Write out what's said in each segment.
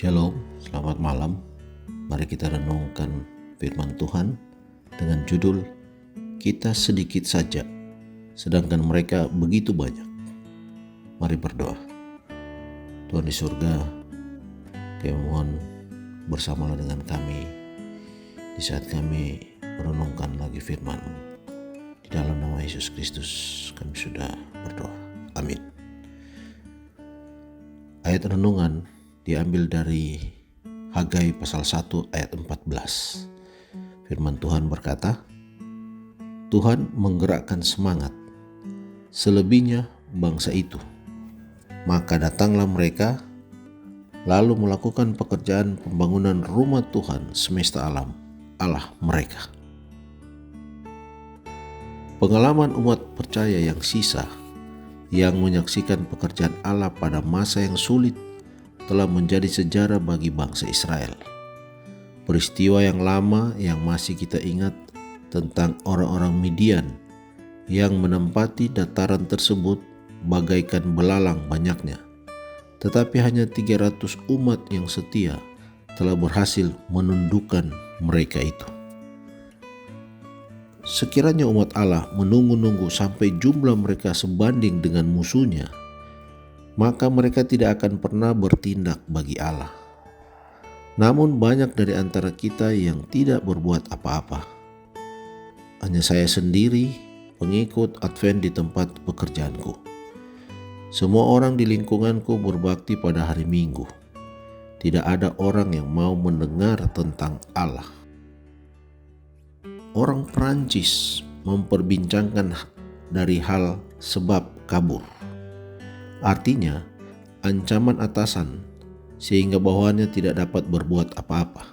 Shalom, selamat malam. Mari kita renungkan firman Tuhan dengan judul Kita Sedikit Saja, sedangkan mereka begitu banyak. Mari berdoa. Tuhan di surga, kami mohon bersamalah dengan kami di saat kami merenungkan lagi firman-Mu. Di dalam nama Yesus Kristus kami sudah berdoa. Amin. Ayat renungan diambil dari Hagai pasal 1 ayat 14. Firman Tuhan berkata, Tuhan menggerakkan semangat, selebihnya bangsa itu. Maka datanglah mereka, lalu melakukan pekerjaan pembangunan rumah Tuhan semesta alam, Allah mereka. Pengalaman umat percaya yang sisa, yang menyaksikan pekerjaan Allah pada masa yang sulit, telah menjadi sejarah bagi bangsa Israel. Peristiwa yang lama yang masih kita ingat tentang orang-orang Midian yang menempati dataran tersebut bagaikan belalang banyaknya. Tetapi hanya 300 umat yang setia telah berhasil menundukkan mereka itu. Sekiranya umat Allah menunggu-nunggu sampai jumlah mereka sebanding dengan musuhnya, maka mereka tidak akan pernah bertindak bagi Allah. Namun banyak dari antara kita yang tidak berbuat apa-apa. Hanya saya sendiri, pengikut Advent di tempat pekerjaanku. Semua orang di lingkunganku berbakti pada hari Minggu. Tidak ada orang yang mau mendengar tentang Allah. Orang Perancis memperbincangkan dari hal sebab kabur. Artinya, ancaman atasan sehingga bawahannya tidak dapat berbuat apa-apa.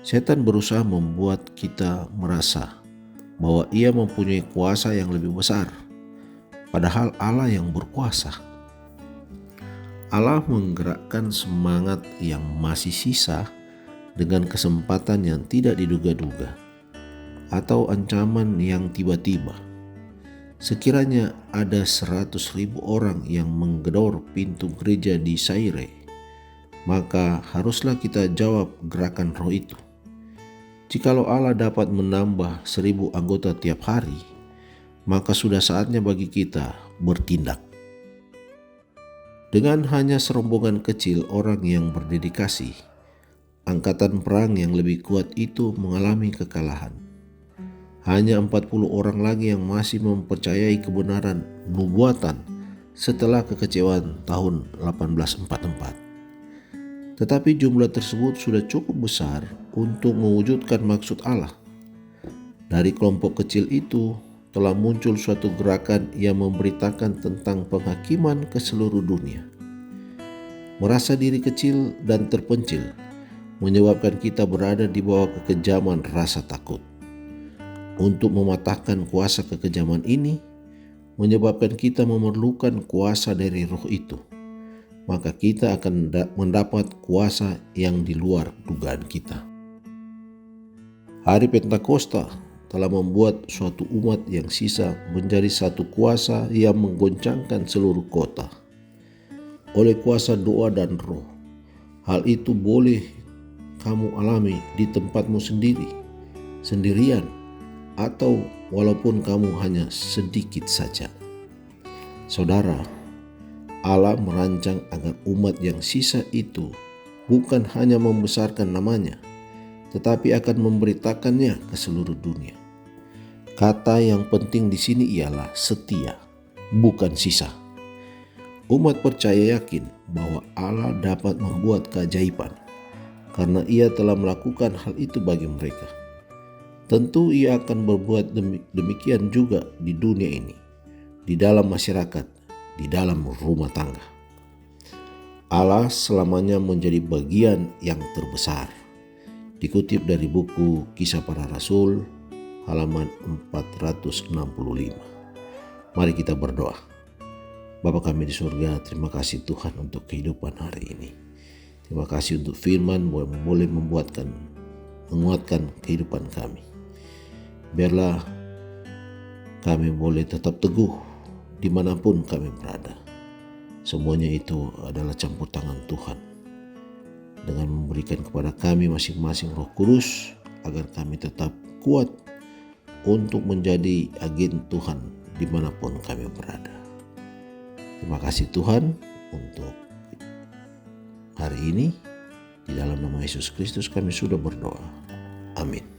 Setan berusaha membuat kita merasa bahwa ia mempunyai kuasa yang lebih besar, padahal Allah yang berkuasa. Allah menggerakkan semangat yang masih sisa dengan kesempatan yang tidak diduga-duga atau ancaman yang tiba-tiba. Sekiranya ada 100.000 orang yang menggedor pintu gereja di Zaire, maka haruslah kita jawab gerakan roh itu. Jikalau Allah dapat menambah 1.000 anggota tiap hari, maka sudah saatnya bagi kita bertindak. Dengan hanya serombongan kecil orang yang berdedikasi, angkatan perang yang lebih kuat itu mengalami kekalahan. Hanya 40 orang lagi yang masih mempercayai kebenaran nubuatan setelah kekecewaan tahun 1844. Tetapi jumlah tersebut sudah cukup besar untuk mewujudkan maksud Allah. Dari kelompok kecil itu telah muncul suatu gerakan yang memberitakan tentang penghakiman ke seluruh dunia. Merasa diri kecil dan terpencil menyebabkan kita berada di bawah kekejaman rasa takut. Untuk mematahkan kuasa kekejaman ini menyebabkan kita memerlukan kuasa dari roh itu. Maka kita akan mendapat kuasa yang di luar dugaan kita. Hari Pentakosta telah membuat suatu umat yang sisa menjadi satu kuasa yang menggoncangkan seluruh kota. Oleh kuasa doa dan roh, hal itu boleh kamu alami di tempatmu sendirian, atau walaupun kamu hanya sedikit saja. Saudara, Allah merancang agar umat yang sisa itu bukan hanya membesarkan namanya, tetapi akan memberitakannya ke seluruh dunia. Kata yang penting di sini ialah setia, bukan sisa. Umat percaya yakin bahwa Allah dapat membuat keajaiban karena Ia telah melakukan hal itu bagi mereka. Tentu Ia akan berbuat demikian juga di dunia ini, di dalam masyarakat, di dalam rumah tangga. Allah selamanya menjadi bagian yang terbesar. Dikutip dari buku Kisah Para Rasul, halaman 465. Mari kita berdoa. Bapa kami di surga, terima kasih Tuhan untuk kehidupan hari ini. Terima kasih untuk firman yang boleh menguatkan kehidupan kami. Biarlah kami boleh tetap teguh dimanapun kami berada. Semuanya itu adalah campur tangan Tuhan. dengan memberikan kepada kami masing-masing Roh Kudus agar kami tetap kuat untuk menjadi agen Tuhan dimanapun kami berada. Terima kasih Tuhan untuk hari ini. Di dalam nama Yesus Kristus kami sudah berdoa. Amin.